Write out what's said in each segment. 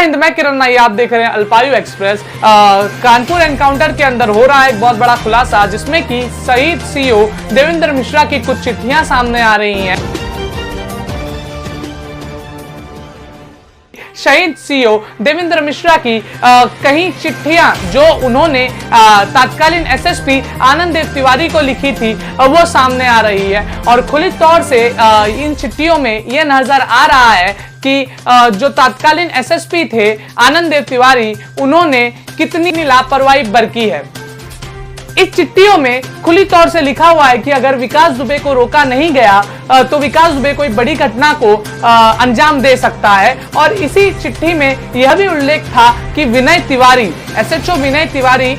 हिंद, मैं किरण नाई, आप देख रहे हैं अल्पायु एक्सप्रेस। कानपुर एनकाउंटर के अंदर हो रहा है एक बहुत बड़ा खुलासा, जिसमें कि शहीद सीओ देवेंद्र मिश्रा की कुछ चिट्ठियां सामने आ रही हैं। शहीद सीओ देवेंद्र मिश्रा की कई चिट्ठियां जो उन्होंने तत्कालीन एसएसपी आनंद देव तिवारी को लिखी थी वो सामने आ रही है। और खुली तौर से इन चिट्ठियों में यह नजर आ रहा है कि जो तत्कालीन एसएसपी थे आनंद देव तिवारी, उन्होंने कितनी लापरवाही बरती है। इस चिट्ठियों में खुली तौर से लिखा हुआ है कि अगर विकास दुबे को रोका नहीं गया तो विकास दुबे कोई बड़ी घटना को अंजाम दे सकता है। और इसी चिट्ठी में यह भी उल्लेख था कि विनय तिवारी, एसएचओ विनय तिवारी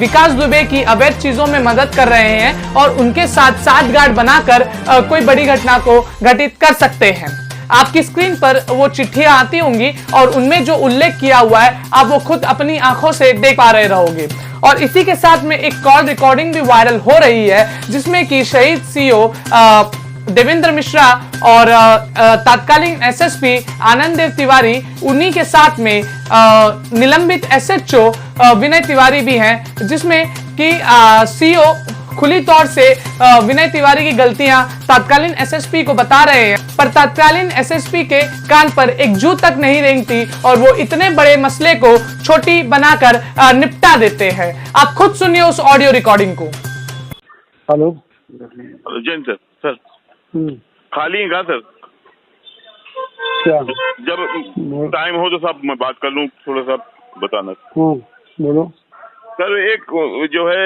विकास दुबे की अवैध चीजों में मदद कर रहे हैं और उनके साथ साठगांठ बनाकर कोई बड़ी घटना को घटित कर सकते हैं। आपकी स्क्रीन पर वो चिट्ठियां आती होंगी और उनमें जो उल्लेख किया हुआ है आप वो खुद अपनी आंखों से देख पा रहे रहोगे। और इसी के साथ में एक कॉल रिकॉर्डिंग भी वायरल हो रही है, जिसमें कि शहीद सीओ देवेंद्र मिश्रा और तत्कालीन एसएसपी आनंद देव तिवारी, उन्हीं के साथ में निलंबित एसएचओ विनय तिवारी भी हैं, जिसमें कि सीओ खुली तौर से विनय तिवारी की गलतियां तत्कालीन एसएसपी को बता रहे हैं, पर तत्कालीन एसएसपी के कान पर एक जू तक नहीं रेंगती और वो इतने बड़े मसले को छोटी बनाकर निपटा देते हैं। आप खुद सुनिए उस ऑडियो रिकॉर्डिंग को। Hello Jain sir. सर खाली हैं क्या सर? क्या? जब टाइम हो तो साहब मैं बात कर लूँ, थोड़ा सा बताना। बोलो सर। एक जो है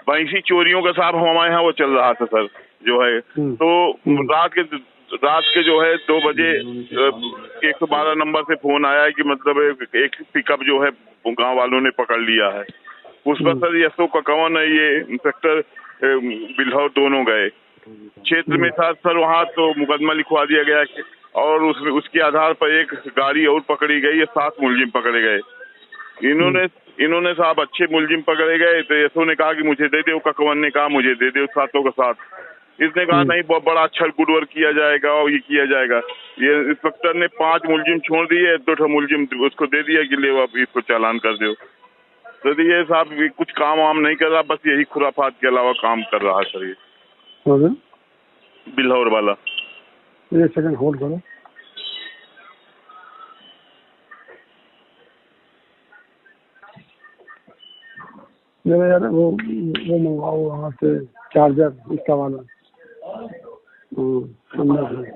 भैंसी चोरियों का साहब हमारे यहाँ वो चल रहा था सर, जो है तो रात के जो है 2 बजे 112 नंबर से फोन आया है कि मतलब एक पिकअप जो है गांव वालों ने पकड़ लिया है। उस पर सर यशो ककवन है, ये इंस्पेक्टर बिल्हौर दोनों गए क्षेत्र में था सर। वहाँ तो मुकदमा लिखवा दिया गया और उसके आधार पर एक गाड़ी और पकड़ी गई है, 7 मुलजिम पकड़े गए। इन्होंने साहब अच्छे मुलजिम पकड़े गए तो यशो ने कहा कि मुझे दे दो, ककवन ने कहा मुझे दे दो 7 का 7। इसने कहा नहीं, बहुत बड़ा अच्छा गुड वर्क किया जाएगा और ये किया जाएगा। ये इंस्पेक्टर ने 5 मुलजिम छोड़ दिए, 2 मुलजिम उसको दे दिया कि ले आप इसको चालान कर दो। तो ये साहब कुछ काम वाम नहीं कर रहा, बस यही खुराफात के अलावा काम कर रहा है सर ये बिल्हौर वाला। 1 सेकंड होल्ड करो। यार वो मंगवाओ वहाँ से चार्जर, इसका वाला अंदर है।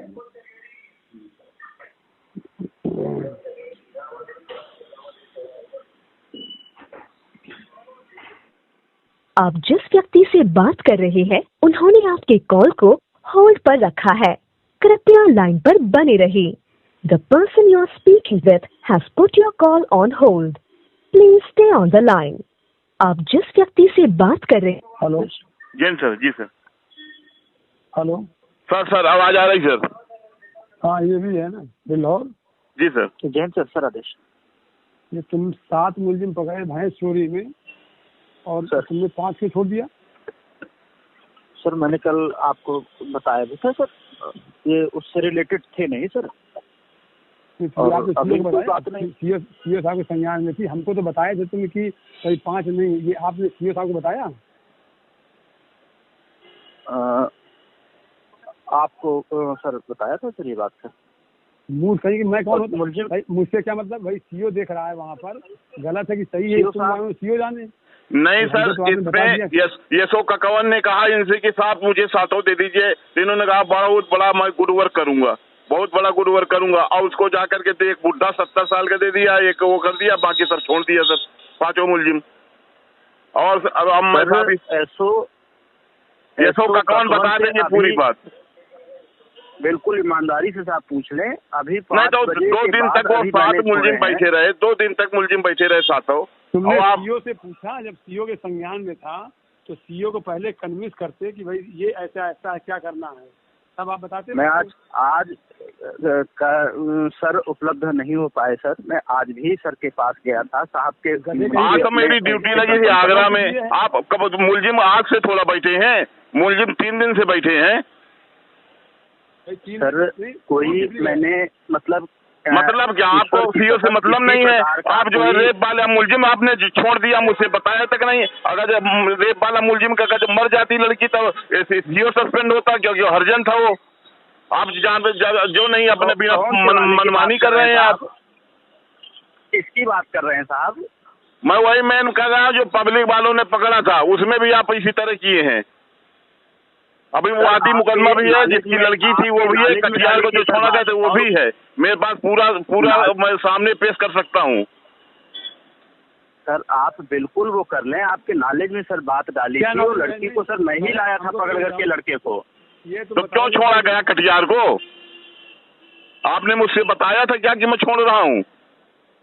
आप जिस व्यक्ति से बात कर रहे हैं उन्होंने आपके कॉल को होल्ड पर रखा है, कृपया लाइन पर बने रहिए। The person you are speaking with has put your call on hold. Please stay on the line. आप जिस व्यक्ति से बात कर रहे हैं। Hello Jain sir. जी सर। हेलो सर आवाज आ रही सर? हाँ, ये भी है ना बिल्हौर? जी सर। जैन सर आदेश। ये तुम 7 मुलजिम पकड़े भैंस चोरी में और सर तुमने 5 क्यों छोड़ दिया? सर मैंने कल आपको बताया भी था सर, ये उससे रिलेटेड थे नहीं सर। सीओ साहब के संज्ञान में थी, हमको तो बताया थे तुमने कि भाई 5 नहीं, ये आपने सीओ साहब को बताया? आपको सर बताया था सर ये बात सर। मूर्ख कहीं कि मैं कौन मुलजिम? मुझसे क्या मतलब? भाई सीओ देख रहा है वहाँ पर, गलत है कि सही है सीओ जाने। नहीं सर, इसमें यशो ककवन ने कहा इनसे कि साहब मुझे 7 दे दीजिए। इन्होंने कहा बहुत बड़ा मैं गुड वर्क करूंगा, बहुत बड़ा गुड वर्क करूंगा। और उसको जाकर के एक बुढ़ा 70 साल का दे दिया, एक वो कर दिया, बाकी सर छोड़ दिया सर 5 मुलजिम। और अब मैं यशो ककवन बता देंगे पूरी बात। बिल्कुल ईमानदारी से आप पूछ लें। अभी नहीं तो 2 दिन तक वो 7 मुलजिम बैठे रहे, 2 दिन तक मुलजिम बैठे रहे 7। तुमने सीओ से पूछा? जब सीओ के संज्ञान में था तो सीओ को पहले कन्विंस करते कि भाई ये ऐसा ऐसा क्या करना है, तब आप बताते। मैं आज सर उपलब्ध नहीं हो पाए सर। मैं आज भी सर के पास गया था साहब के। आज तो मेरी ड्यूटी लगी थी आगरा में। आप कब मुलजिम आज से थोड़ा बैठे हैं, मुलजिम 3 दिन से बैठे हैं सर। कोई मैंने मतलब मतलब क्या आपको सीओ से मतलब नहीं है? आप जो है रेप वाला मुलजिम आपने छोड़ दिया, मुझसे बताया तक नहीं। अगर जब रेप वाला मुलजिम का जब मर जाती लड़की तो सीओ सस्पेंड होता, क्योंकि हरजन था वो। आप जान जो नहीं अपने बिना मनमानी कर रहे हैं आप। किसकी बात कर रहे हैं साहब? मैं वही मैन कर रहा हूँ जो पब्लिक वालों ने पकड़ा था, उसमें भी आप इसी तरह किए हैं। अभी वो आदि मुकदमा भी है, जिसकी लड़की थी वो भी है, कटिहार को जो छोड़ा गया था वो भी है। मेरे पास पूरा मैं सामने पेश कर सकता हूँ। सर आप बिल्कुल वो कर लें, आपके नॉलेज में सर बात डाली थी। वो लड़की को सर मैं ही लाया था पकड़ करके लड़के को। ये तो क्यों छोड़ा गया कटिहार को? आपने मुझसे बताया था क्या कि मैं छोड़ रहा हूँ?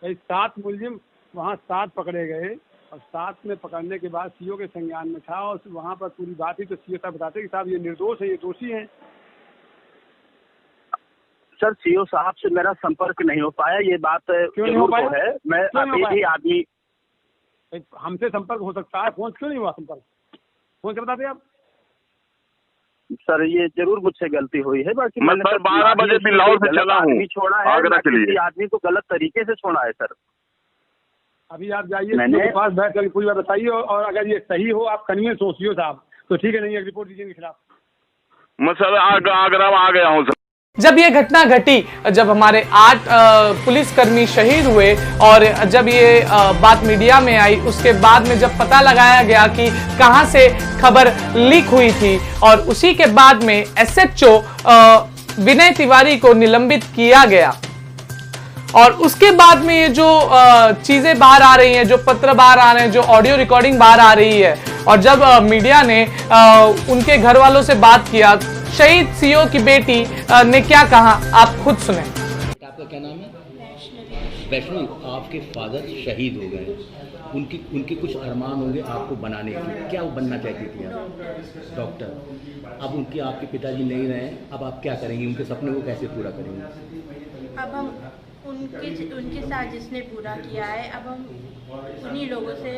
7 मुलजिम वहाँ 7 पकड़े गए और 7 में पकड़ने के बाद सीओ के संज्ञान में था और वहाँ पर पूरी बात ही तो सीओ साहब बताते कि साहब ये निर्दोष है, ये दोषी हैं। सर सीओ साहब से मेरा संपर्क नहीं हो पाया, ये बात क्यों नहीं हो पाया? है। मैं अभी भी आदमी हमसे संपर्क हो सकता है, फोन क्यों नहीं हुआ संपर्क? फोन से बताते आप? सर ये जरूर मुझसे गलती हुई है। बाकी मैं सर 12 बजे बिल्लाओर से चला हूँ छोड़ा है, आगरा के लिए। आदमी को गलत तरीके से छोड़ा है सर। अभी आप जाइए सीओ के पास, बैठ कर पूरी बात बताइए और अगर ये सही हो, आप कन्विंस हो सीओ साहब, तो ठीक है, नहीं एक रिपोर्ट दीजिए इनके खिलाफ। मैं सर आगरा आ गया हूँ सर। जब ये घटना घटी, जब हमारे 8 पुलिसकर्मी शहीद हुए और जब ये बात मीडिया में आई, उसके बाद में जब पता लगाया गया कि कहां से खबर लीक हुई थी और उसी के बाद में एसएचओ विनय तिवारी को निलंबित किया गया। और उसके बाद में ये जो चीजें बाहर आ रही हैं, जो पत्र बाहर आ रहे हैं, जो ऑडियो रिकॉर्डिंग बाहर आ रही है, और जब मीडिया ने उनके घर वालों से बात किया, शहीद सीओ की बेटी ने क्या कहा, आप खुद सुने। आपका क्या नाम है? वैष्णवी। आपके फादर शहीद हो गए, उनके कुछ अरमान होंगे आपको बनाने के, क्या वो बनना चाहती थी आप? डॉक्टर। अब आपके पिताजी नहीं रहे, अब आप क्या करेंगी? उनके सपने को कैसे पूरा करेंगे? अब हम उनके साथ जिसने पूरा किया है, अब हम उन्हीं लोगों से,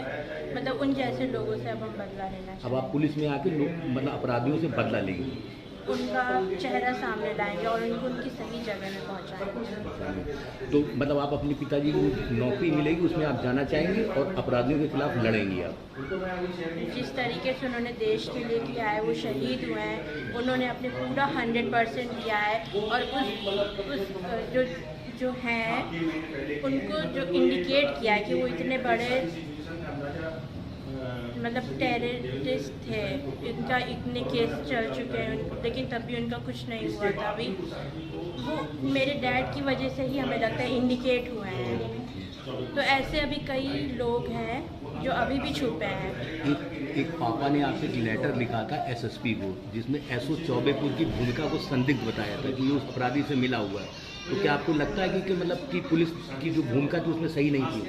मतलब उन जैसे लोगों से अब हम बदला लेना चाहिए। अब आप पुलिस में आके मतलब अपराधियों से बदला लेंगे, उनका चेहरा सामने लाएंगे और उनको उनकी सही जगह में पहुंचाएंगे। तो मतलब आप अपने पिताजी को नौकरी मिलेगी, उसमें आप जाना चाहेंगे और अपराधियों के खिलाफ लड़ेंगी आप? जिस तरीके से उन्होंने देश के लिए किया है, वो शहीद हुए हैं, उन्होंने अपने पूरा 100% दिया है और उस जो हैं उनको जो इंडिकेट किया है कि वो इतने बड़े मतलब टेररिस्ट थे, इनका इतने केस चल चुके हैं, लेकिन तब भी उनका कुछ नहीं हुआ था। अभी वो मेरे डैड की वजह से ही हमें लगता है इंडिकेट हुए हैं। तो ऐसे अभी कई लोग हैं जो अभी भी छुपे हैं। एक पापा ने आपसे एक लेटर लिखा था एसएसपी को, जिसमें एसओ चौबेपुर की भूमिका को संदिग्ध बताया था कि ये उस अपराधी से मिला हुआ है। तो क्या आपको लगता है कि मतलब कि पुलिस की जो भूमिका थी उसमें सही नहीं थी?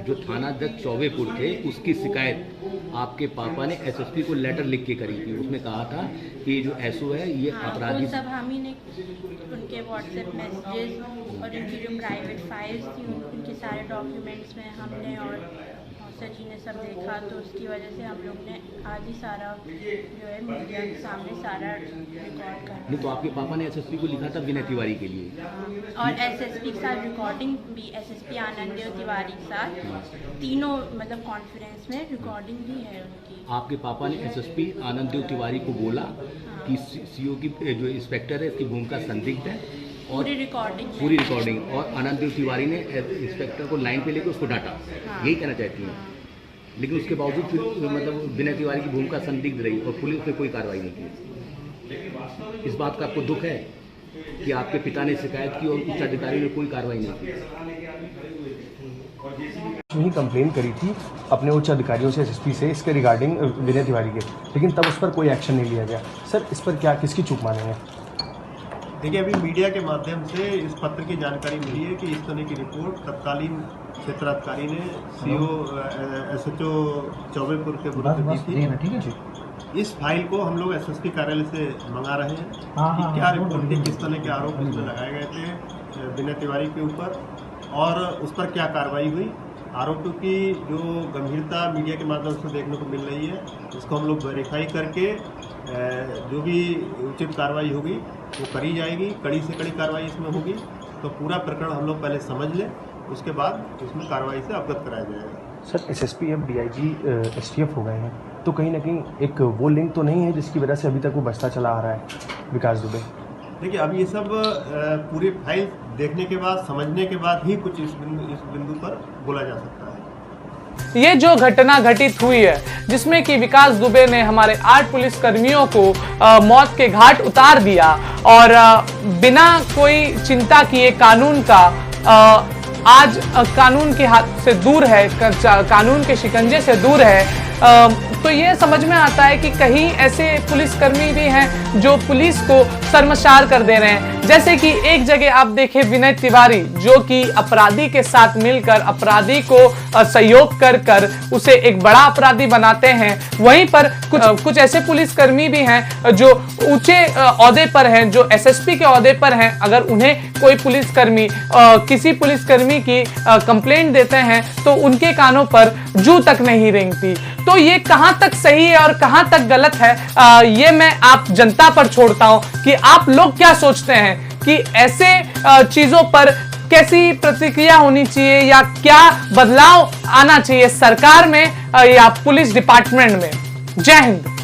जो थानाध्यक्ष चौबेपुर थे, उसकी शिकायत आपके पापा ने एसएसपी को लेटर लिख के करी थी। उसमें कहा था कि जो एसओ है ये अपराधी। सब हम ही ने उनके व्हाट्सएप मैसेजेस और उनकी जो प्राइवेट फाइल्स थी, उनके सारे डॉक्यूमेंट्स में हमने और मौसा जी ने सब देखा, तो उसकी वजह से हम लोग ने आज ही सारा जो है मीडिया के सामने सारा रिकॉर्ड कर। नहीं तो आपके पापा ने एसएसपी को लिखा था विनय तिवारी के लिए, और एसएसपी के साथ रिकॉर्डिंग भी, एसएसपी आनंददेव तिवारी के साथ तीनों मतलब कॉन्फ्रेंस में रिकॉर्डिंग भी है उनकी। आपके पापा ने एसएसपी आनंददेव तिवारी को बोला कि सीओ की जो इंस्पेक्टर है इसकी भूमिका संदिग्ध है, और पूरी रिकॉर्डिंग और आनंददेव तिवारी ने इंस्पेक्टर को लाइन पे लेकर उसको डांटा। यही कहना चाहती हैं? लेकिन उसके बावजूद फिर मतलब विनय तिवारी की भूमिका संदिग्ध रही और पुलिस ने कोई कार्रवाई नहीं की। इस बात का आपको दुख है कि आपके पिता ने शिकायत की और उच्च अधिकारी ने कोई कार्रवाई नहीं की? ही कंप्लेन करी थी अपने उच्च अधिकारियों से, एसएसपी से, इसके रिगार्डिंग विनय तिवारी के, लेकिन तब उस पर कोई एक्शन नहीं लिया गया। सर इस पर क्या, किसकी चूक मानेंगे? देखिए, अभी मीडिया के माध्यम से इस पत्र की जानकारी मिली है कि इस तरह की रिपोर्ट तत्कालीन क्षेत्राधिकारी ने सीओ एसएचओ चौबेपुर के विरुद्ध दी थी। इस फाइल को हम लोग एसएसपी कार्यालय से मंगा रहे हैं कि क्या रिपोर्ट थी, किस तरह के आरोप उसमें लगाए गए थे विनय तिवारी के ऊपर और उस पर क्या कार्रवाई हुई। आरोपों की जो गंभीरता मीडिया के माध्यम से देखने को मिल रही है, इसको हम लोग वेरीफाई करके जो भी उचित कार्रवाई होगी वो करी जाएगी, कड़ी से कड़ी कार्रवाई इसमें होगी। तो पूरा प्रकरण हम लोग पहले समझ लें, उसके बाद इसमें कार्रवाई से अवगत कराया जाएगा। सर एसएसपी अब डीआईजी एसटीएफ हो गए हैं, तो कहीं ना कहीं एक वो लिंक तो नहीं है जिसकी वजह से अभी तक वो बचता चला आ रहा है विकास दुबे? देखिए, अब ये सब पूरी फाइल देखने के बाद, समझने के बाद ही कुछ इस बिंदु पर बोला जा सकता है। ये जो घटना घटित हुई है जिसमें कि विकास दुबे ने हमारे 8 पुलिस कर्मियों को मौत के घाट उतार दिया और बिना कोई चिंता किए कानून का आज कानून के हाथ से दूर है, कानून के शिकंजे से दूर है, तो ये समझ में आता है कि कहीं ऐसे पुलिसकर्मी भी हैं जो पुलिस को शर्मसार कर दे रहे हैं। जैसे कि एक जगह आप देखें विनय तिवारी जो कि अपराधी के साथ मिलकर अपराधी को सहयोग कर उसे एक बड़ा अपराधी बनाते हैं। वहीं पर कुछ ऐसे पुलिसकर्मी भी हैं जो ऊंचे ओहदे पर हैं, जो एसएसपी के ओहदे पर हैं। अगर उन्हें कोई पुलिसकर्मी किसी पुलिसकर्मी की कंप्लेंट देते हैं तो उनके कानों पर जू तक नहीं रेंगती। तो ये कहां तक सही है और कहां तक गलत है, ये मैं आप जनता पर छोड़ता हूं कि आप लोग क्या सोचते हैं कि ऐसे चीजों पर कैसी प्रतिक्रिया होनी चाहिए या क्या बदलाव आना चाहिए सरकार में या पुलिस डिपार्टमेंट में। जय हिंद।